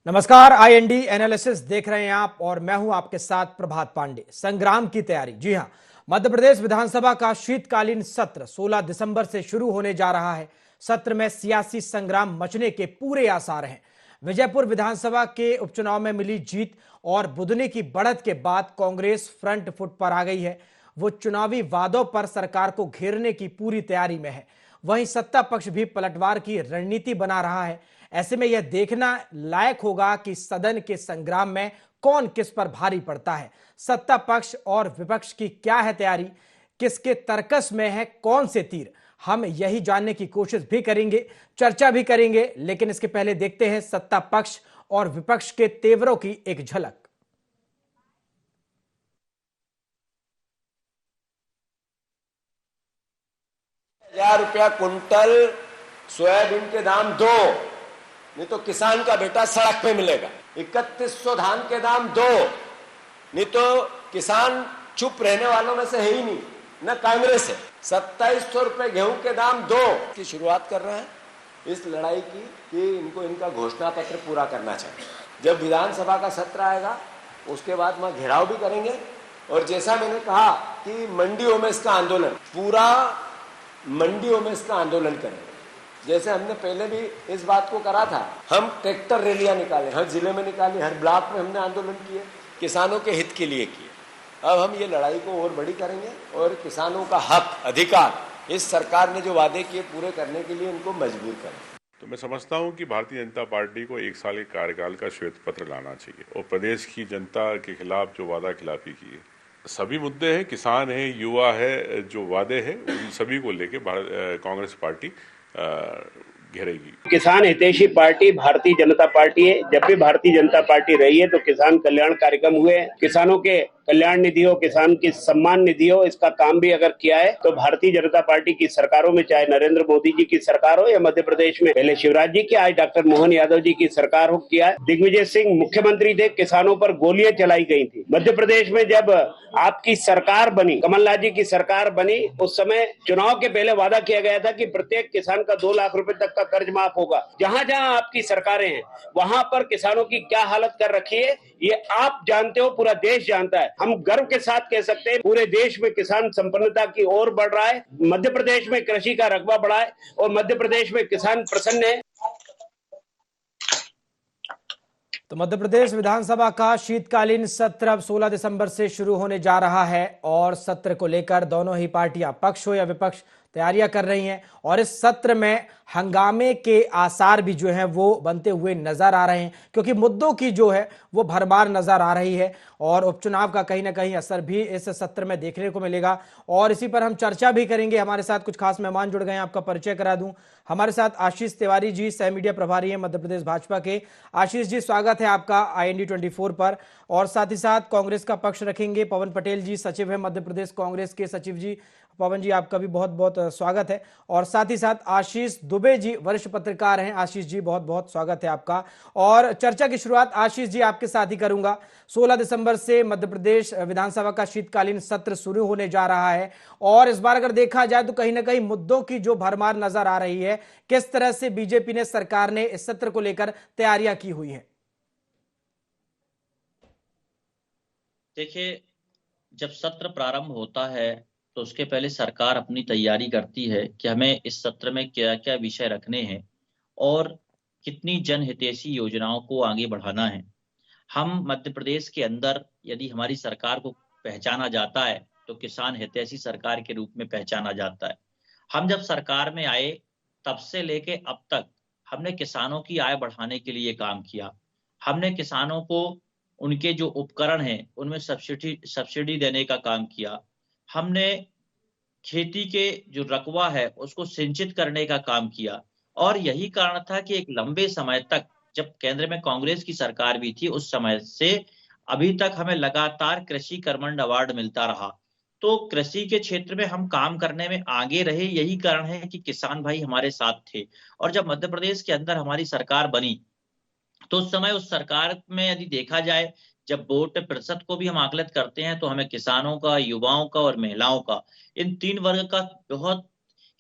नमस्कार, IND analysis देख रहे हैं आप और मैं हूं आपके साथ प्रभात पांडे। संग्राम की तैयारी, जी हां, मध्य प्रदेश विधानसभा का शीतकालीन सत्र 16 दिसंबर से शुरू होने जा रहा है। सत्र में सियासी संग्राम मचने के पूरे आसार हैं। विजयपुर विधानसभा के उपचुनाव में मिली जीत और बुदनी की बढ़त के बाद कांग्रेस फ्रंट फुट पर आ गई है। वो चुनावी वादों पर सरकार को घेरने की पूरी तैयारी में है। वहीं सत्ता पक्ष भी पलटवार की रणनीति बना रहा है। ऐसे में यह देखना लायक होगा कि सदन के संग्राम में कौन किस पर भारी पड़ता है। सत्ता पक्ष और विपक्ष की क्या है तैयारी, किसके तर्कस में है कौन से तीर, हम यही जानने की कोशिश भी करेंगे, चर्चा भी करेंगे। लेकिन इसके पहले देखते हैं सत्ता पक्ष और विपक्ष के तेवरों की एक झलक। ₹1000 कुंटल सोयाबीन के दाम दो, नहीं तो किसान का बेटा सड़क पे मिलेगा। 3100 धान के दाम दो, नहीं तो किसान चुप रहने वालों में से है ही नहीं, न कांग्रेस है। 2700 रुपए गेहूं के दाम दो की शुरुआत कर रहे हैं इस लड़ाई की कि इनको इनका घोषणा पत्र पूरा करना चाहिए। जब विधानसभा का सत्र आएगा उसके बाद वहां घेराव भी करेंगे और जैसा मैंने कहा कि मंडियों में इसका आंदोलन, पूरा मंडियों में इसका आंदोलन करेंगे। जैसे हमने पहले भी इस बात को करा था, हम ट्रैक्टर रैलियां निकाले, हर जिले में निकाली, हर ब्लॉक में हमने आंदोलन किए, किसानों के हित के लिए किए। अब हम ये लड़ाई को और बड़ी करेंगे और किसानों का हक, अधिकार इस सरकार ने जो वादे किए पूरे करने के लिए उनको मजबूर करें। तो मैं समझता हूं कि भारतीय जनता पार्टी को 1 साल के कार्यकाल का श्वेत पत्र लाना चाहिए और प्रदेश की जनता के खिलाफ जो वादा खिलाफी की है, सभी मुद्दे हैं, किसान है, युवा है, जो वादे हैं उन सभी को लेके कांग्रेस पार्टी घेरेगी। किसान हितैषी पार्टी भारतीय जनता पार्टी है। जब भी भारतीय जनता पार्टी रही है तो किसान कल्याण कार्यक्रम हुए, किसानों के कल्याण निधि हो, किसान की सम्मान निधि हो, इसका काम भी अगर किया है तो भारतीय जनता पार्टी की सरकारों में, चाहे नरेंद्र मोदी जी की सरकार हो या मध्य प्रदेश में पहले शिवराज जी की, आज डॉक्टर मोहन यादव जी की सरकार हो, किया है। दिग्विजय सिंह मुख्यमंत्री थे, किसानों पर गोलियां चलाई गई थी। मध्य प्रदेश में जब आपकी सरकार बनी, कमलनाथ जी की सरकार बनी, उस समय चुनाव के पहले वादा किया गया था कि प्रत्येक किसान का 2 लाख रुपए तक का कर्ज माफ होगा। जहां जहां आपकी सरकारें हैं वहां पर किसानों की क्या हालत कर रखी है ये आप जानते हो, पूरा देश जानता है। हम गर्व के साथ कह सकते हैं पूरे देश में किसान संपन्नता की ओर बढ़ रहा है। मध्य प्रदेश में कृषि का रकबा बढ़ा है और मध्य प्रदेश में किसान प्रसन्न है। तो मध्य प्रदेश विधानसभा का शीतकालीन सत्र अब 16 दिसंबर से शुरू होने जा रहा है और सत्र को लेकर दोनों ही पार्टियां, पक्ष हो या विपक्ष, तैयारियां कर रही हैं और इस सत्र में हंगामे के आसार भी जो हैं वो बनते हुए नजर आ रहे हैं, क्योंकि मुद्दों की जो है वो भरमार नजर आ रही है और उपचुनाव का कहीं ना कहीं असर भी इस सत्र में देखने को मिलेगा और इसी पर हम चर्चा भी करेंगे। हमारे साथ कुछ खास मेहमान जुड़ गए हैं, आपका परिचय करा दूं। हमारे साथ आशीष तिवारी जी, सह मीडिया प्रभारी हैं मध्य प्रदेश भाजपा के। आशीष जी, स्वागत है आपका IND 24 पर। और साथ ही साथ कांग्रेस का पक्ष रखेंगे पवन पटेल जी, सचिव है मध्य प्रदेश कांग्रेस के। सचिव जी, पवन जी, आपका भी बहुत बहुत स्वागत है। और साथ ही साथ आशीष दुबे जी, वरिष्ठ पत्रकार हैं। आशीष जी, बहुत बहुत स्वागत है आपका। और चर्चा की शुरुआत आशीष जी आपके साथ ही करूंगा। 16 दिसंबर से मध्य प्रदेश विधानसभा का शीतकालीन सत्र शुरू होने जा रहा है और इस बार अगर देखा जाए तो कहीं ना कहीं मुद्दों की जो भरमार नजर आ रही है, किस तरह से बीजेपी ने, सरकार ने इस सत्र को लेकर तैयारियां की हुई हैं? देखिए, जब सत्र प्रारंभ होता है तो उसके पहले सरकार अपनी तैयारी करती है कि हमें इस सत्र में क्या क्या विषय रखने हैं और कितनी जनहितैषी योजनाओं को आगे बढ़ाना है। हम मध्य प्रदेश के अंदर यदि हमारी सरकार को पहचाना जाता है तो किसान हितैषी सरकार के रूप में पहचाना जाता है। हम जब सरकार में आए तब से लेके अब तक हमने किसानों की आय बढ़ाने के लिए काम किया। हमने किसानों को उनके जो उपकरण हैं उनमें सब्सिडी देने का काम किया। हमने खेती के जो रकबा है उसको सिंचित करने का काम किया और यही कारण था कि एक लंबे समय तक, जब केंद्र में कांग्रेस की सरकार भी थी, उस समय से अभी तक हमें लगातार कृषि कर्मण अवार्ड मिलता रहा। तो कृषि के क्षेत्र में हम काम करने में आगे रहे, यही कारण है कि किसान भाई हमारे साथ थे। और जब मध्य प्रदेश के अंदर हमारी सरकार बनी तो उस समय उस सरकार में यदि देखा जाए, जब वोट प्रतिशत को भी हम आकलित करते हैं तो हमें किसानों का, युवाओं का और महिलाओं का, इन 3 वर्ग का बहुत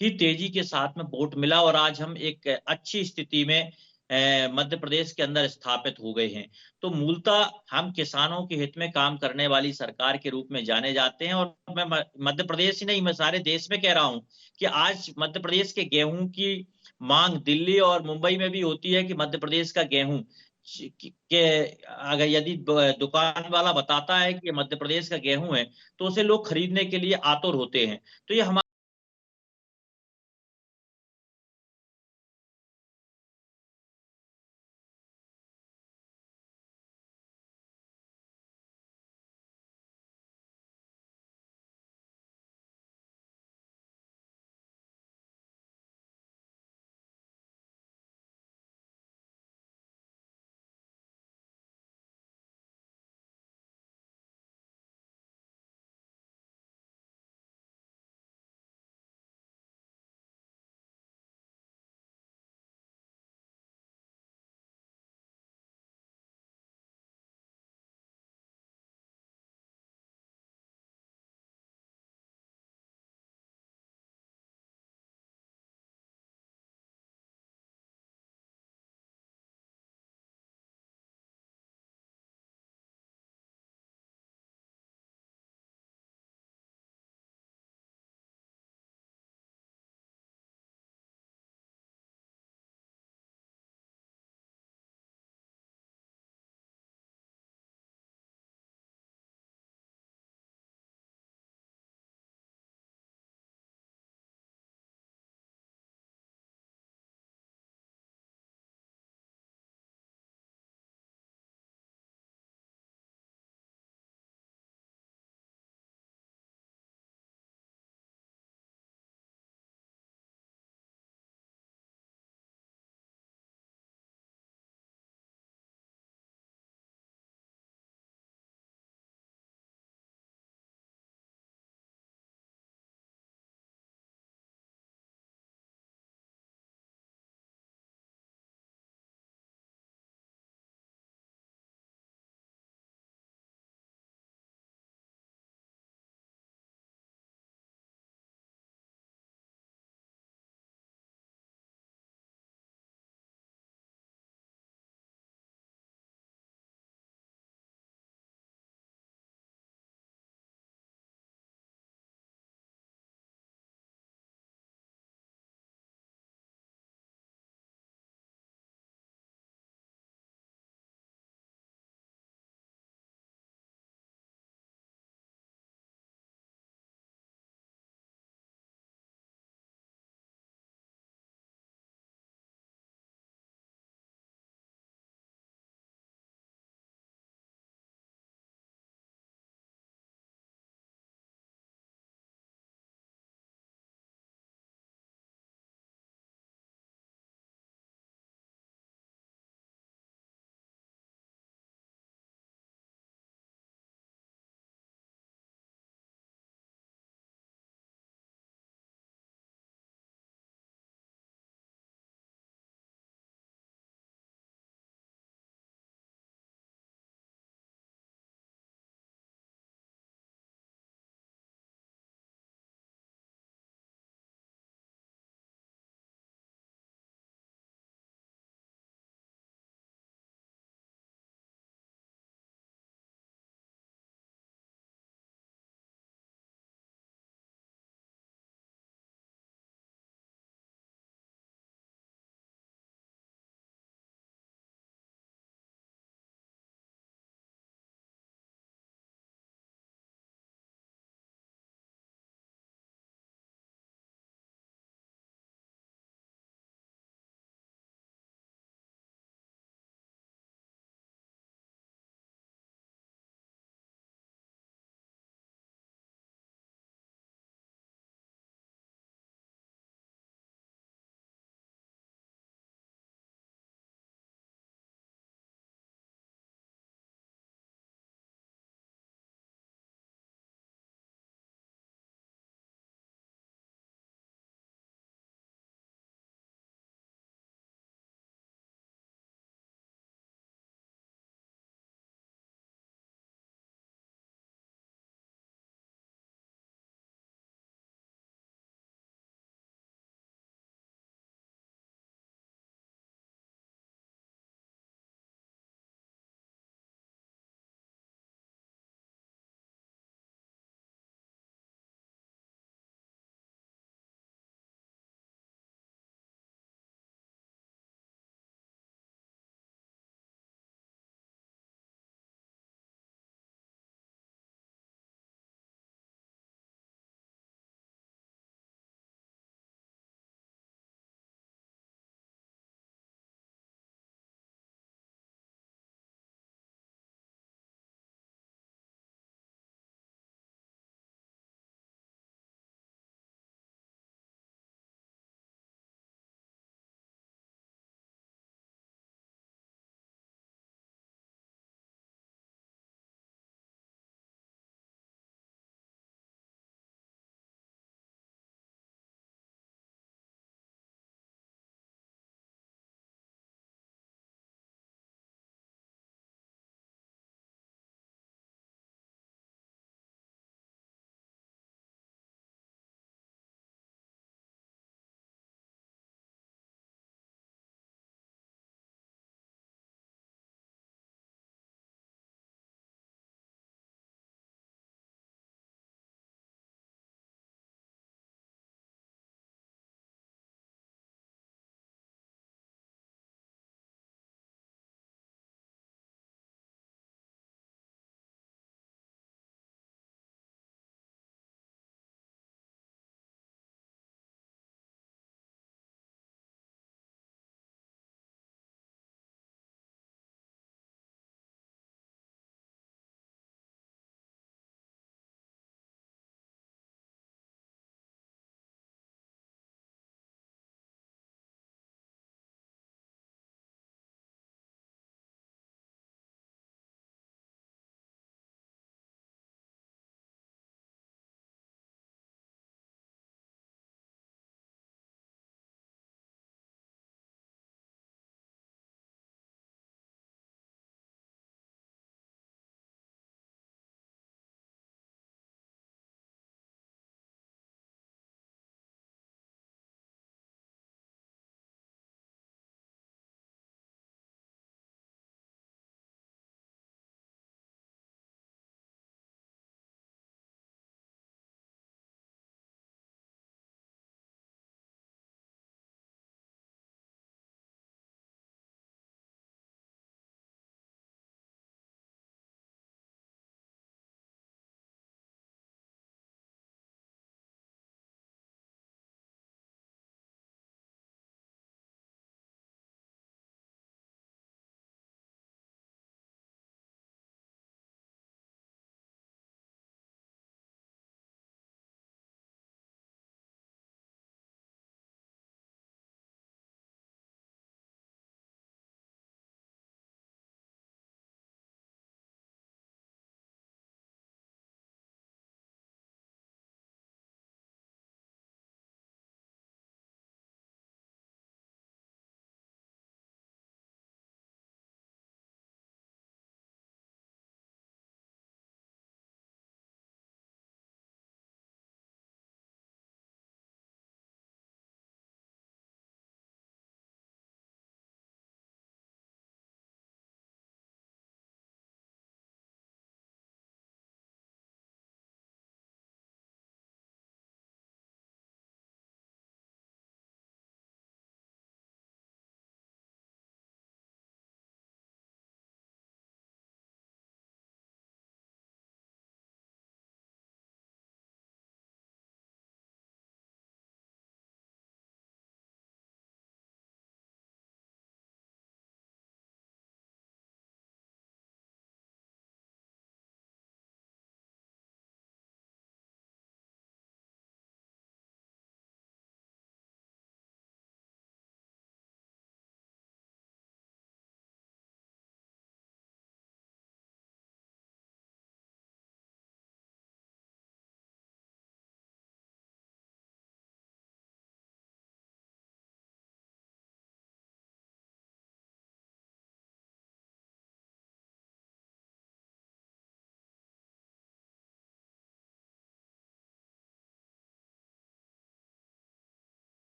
ही तेजी के साथ में वोट मिला और आज हम एक अच्छी स्थिति में मध्य प्रदेश के अंदर स्थापित हो गए हैं। तो मूलतः हम किसानों के हित में काम करने वाली सरकार के रूप में जाने जाते हैं। और मैं मध्य प्रदेश ही नहीं, मैं सारे देश में कह रहा हूं कि आज मध्य प्रदेश के गेहूं की मांग दिल्ली और मुंबई में भी होती है कि मध्य प्रदेश का गेहूं के अगर यदि दुकान वाला बताता है कि मध्य प्रदेश का गेहूं है तो उसे लोग खरीदने के लिए आतुर होते हैं। तो ये हमारा